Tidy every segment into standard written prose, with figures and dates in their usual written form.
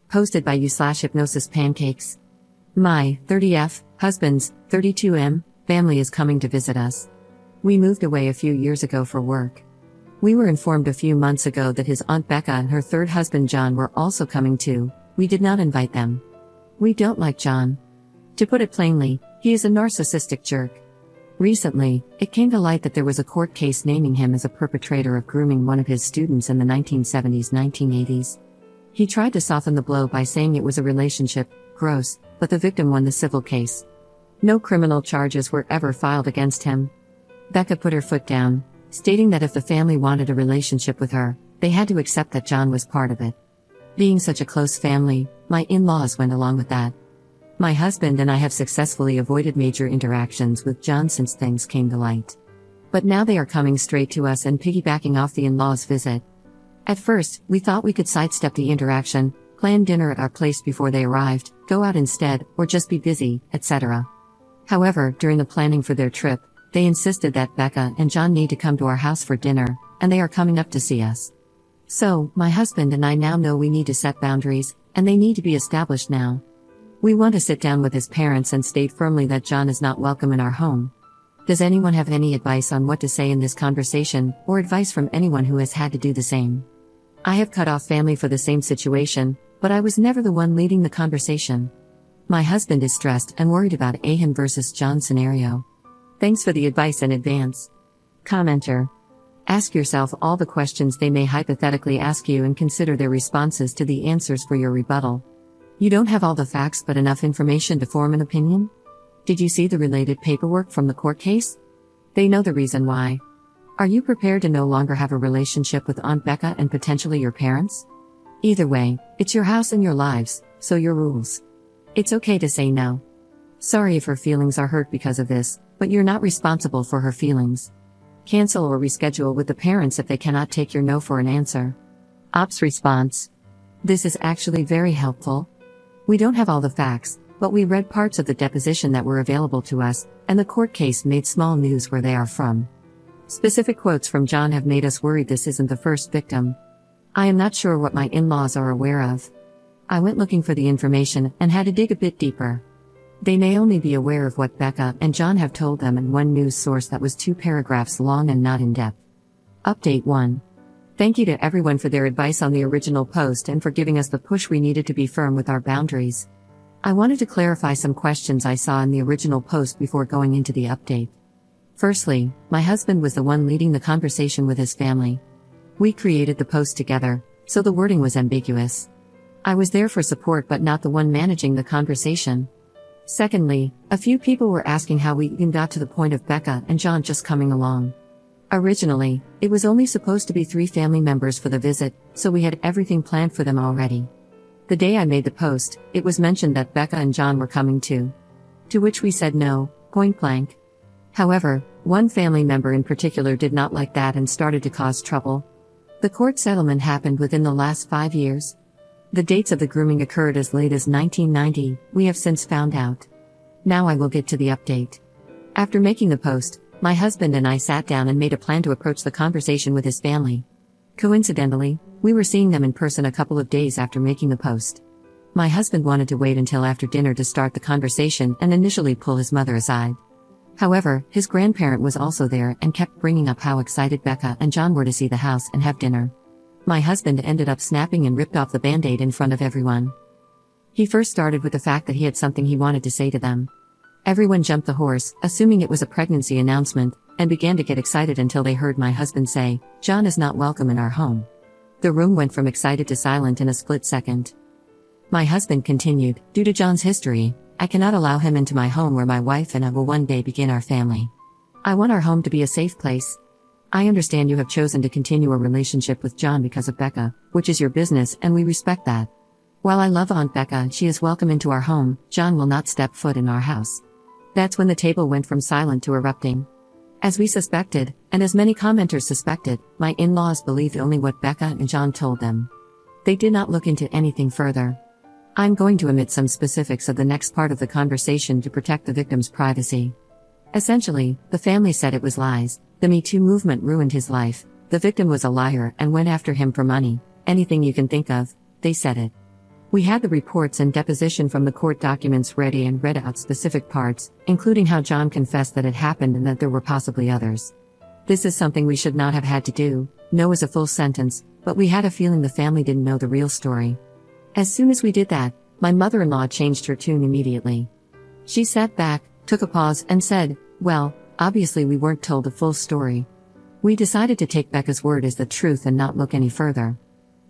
Posted by you/hypnosis pancakes. My 30F husband's 32M family is coming to visit us. We moved away a few years ago for work. We were informed a few months ago that his Aunt Becca and her third husband John were also coming too. We did not invite them. We don't like John. To put it plainly, he is a narcissistic jerk. Recently, it came to light that there was a court case naming him as a perpetrator of grooming one of his students in the 1970s-1980s. He tried to soften the blow by saying it was a relationship, gross, but the victim won the civil case. No criminal charges were ever filed against him. Becca put her foot down, stating that if the family wanted a relationship with her, they had to accept that John was part of it. Being such a close family, my in-laws went along with that. My husband and I have successfully avoided major interactions with John since things came to light. But now they are coming straight to us and piggybacking off the in-laws' visit. At first, we thought we could sidestep the interaction, plan dinner at our place before they arrived, go out instead, or just be busy, etc. However, during the planning for their trip, they insisted that Becca and John need to come to our house for dinner, and they are coming up to see us. So, my husband and I now know we need to set boundaries, and they need to be established now. We want to sit down with his parents and state firmly that John is not welcome in our home. Does anyone have any advice on what to say in this conversation, or advice from anyone who has had to do the same? I have cut off family for the same situation, but I was never the one leading the conversation. My husband is stressed and worried about a him versus John scenario. Thanks for the advice in advance. Commenter. Ask yourself all the questions they may hypothetically ask you and consider their responses to the answers for your rebuttal. You don't have all the facts but enough information to form an opinion? Did you see the related paperwork from the court case? They know the reason why. Are you prepared to no longer have a relationship with Aunt Becca and potentially your parents? Either way, it's your house and your lives, so your rules. It's okay to say no. Sorry if her feelings are hurt because of this, but you're not responsible for her feelings. Cancel or reschedule with the parents if they cannot take your no for an answer. Ops response. This is actually very helpful. We don't have all the facts, but we read parts of the deposition that were available to us, and the court case made small news where they are from. Specific quotes from John have made us worried this isn't the first victim. I am not sure what my in-laws are aware of. I went looking for the information and had to dig a bit deeper. They may only be aware of what Becca and John have told them in one news source that was 2 paragraphs long and not in depth. Update 1. Thank you to everyone for their advice on the original post and for giving us the push we needed to be firm with our boundaries. I wanted to clarify some questions I saw in the original post before going into the update. Firstly, my husband was the one leading the conversation with his family. We created the post together, so the wording was ambiguous. I was there for support but not the one managing the conversation. Secondly, a few people were asking how we even got to the point of Becca and John just coming along. Originally, it was only supposed to be 3 family members for the visit, so we had everything planned for them already. The day I made the post, it was mentioned that Becca and John were coming too. To which we said no, point blank. However, one family member in particular did not like that and started to cause trouble. The court settlement happened within the last 5 years. The dates of the grooming occurred as late as 1990, we have since found out. Now I will get to the update. After making the post, my husband and I sat down and made a plan to approach the conversation with his family. Coincidentally, we were seeing them in person a couple of days after making the post. My husband wanted to wait until after dinner to start the conversation and initially pull his mother aside. However, his grandparent was also there and kept bringing up how excited Becca and John were to see the house and have dinner. My husband ended up snapping and ripped off the band-aid in front of everyone. He first started with the fact that he had something he wanted to say to them. Everyone jumped the horse, assuming it was a pregnancy announcement, and began to get excited until they heard my husband say, "John is not welcome in our home." The room went from excited to silent in a split second. My husband continued, "Due to John's history, I cannot allow him into my home where my wife and I will one day begin our family. I want our home to be a safe place. I understand you have chosen to continue a relationship with John because of Becca, which is your business and we respect that. While I love Aunt Becca and she is welcome into our home, John will not step foot in our house." That's when the table went from silent to erupting. As we suspected, and as many commenters suspected, my in-laws believed only what Becca and John told them. They did not look into anything further. I'm going to omit some specifics of the next part of the conversation to protect the victim's privacy. Essentially, the family said it was lies, the Me Too movement ruined his life, the victim was a liar and went after him for money, anything you can think of, they said it. We had the reports and deposition from the court documents ready and read out specific parts, including how John confessed that it happened and that there were possibly others. This is something we should not have had to do. No is a full sentence, but we had a feeling the family didn't know the real story. As soon as we did that, my mother-in-law changed her tune immediately. She sat back, took a pause, and said, "Well, obviously we weren't told the full story." We decided to take Becca's word as the truth and not look any further.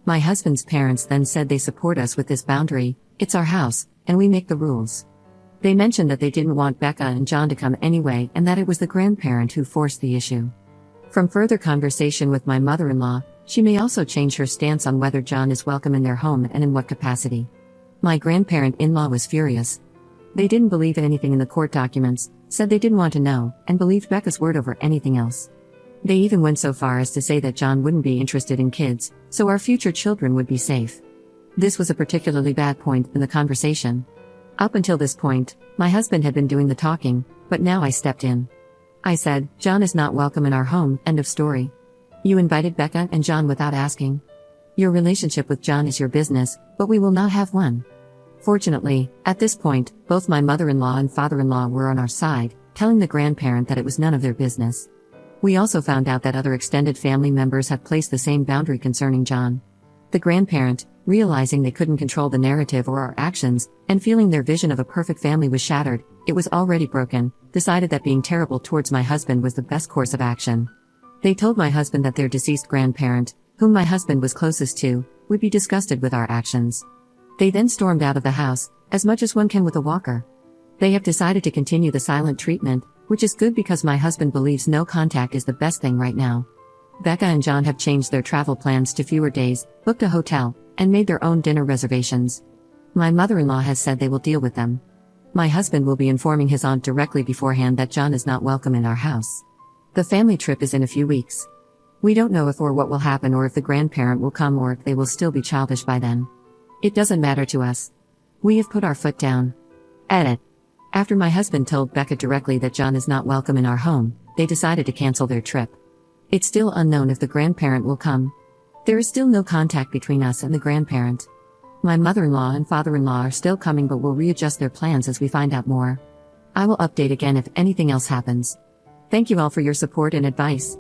My husband's parents then said they support us with this boundary. It's our house, and we make the rules. They mentioned that they didn't want Becca and John to come anyway and that it was the grandparent who forced the issue. From further conversation with my mother-in-law, she may also change her stance on whether John is welcome in their home and in what capacity. My grandparent-in-law was furious. They didn't believe anything in the court documents, said they didn't want to know, and believed Becca's word over anything else. They even went so far as to say that John wouldn't be interested in kids, so our future children would be safe. This was a particularly bad point in the conversation. Up until this point, my husband had been doing the talking, but now I stepped in. I said, "John is not welcome in our home, end of story. You invited Becca and John without asking. Your relationship with John is your business, but we will not have one." Fortunately, at this point, both my mother-in-law and father-in-law were on our side, telling the grandparent that it was none of their business. We also found out that other extended family members had placed the same boundary concerning John. The grandparent, realizing they couldn't control the narrative or our actions, and feeling their vision of a perfect family was shattered, it was already broken, decided that being terrible towards my husband was the best course of action. They told my husband that their deceased grandparent, whom my husband was closest to, would be disgusted with our actions. They then stormed out of the house, as much as one can with a walker. They have decided to continue the silent treatment, which is good because my husband believes no contact is the best thing right now. Becca and John have changed their travel plans to fewer days, booked a hotel, and made their own dinner reservations. My mother-in-law has said they will deal with them. My husband will be informing his aunt directly beforehand that John is not welcome in our house. The family trip is in a few weeks. We don't know if or what will happen or if the grandparent will come or if they will still be childish by then. It doesn't matter to us. We have put our foot down. Edit. After my husband told Becca directly that John is not welcome in our home, they decided to cancel their trip. It's still unknown if the grandparent will come. There is still no contact between us and the grandparent. My mother-in-law and father-in-law are still coming but will readjust their plans as we find out more. I will update again if anything else happens. Thank you all for your support and advice.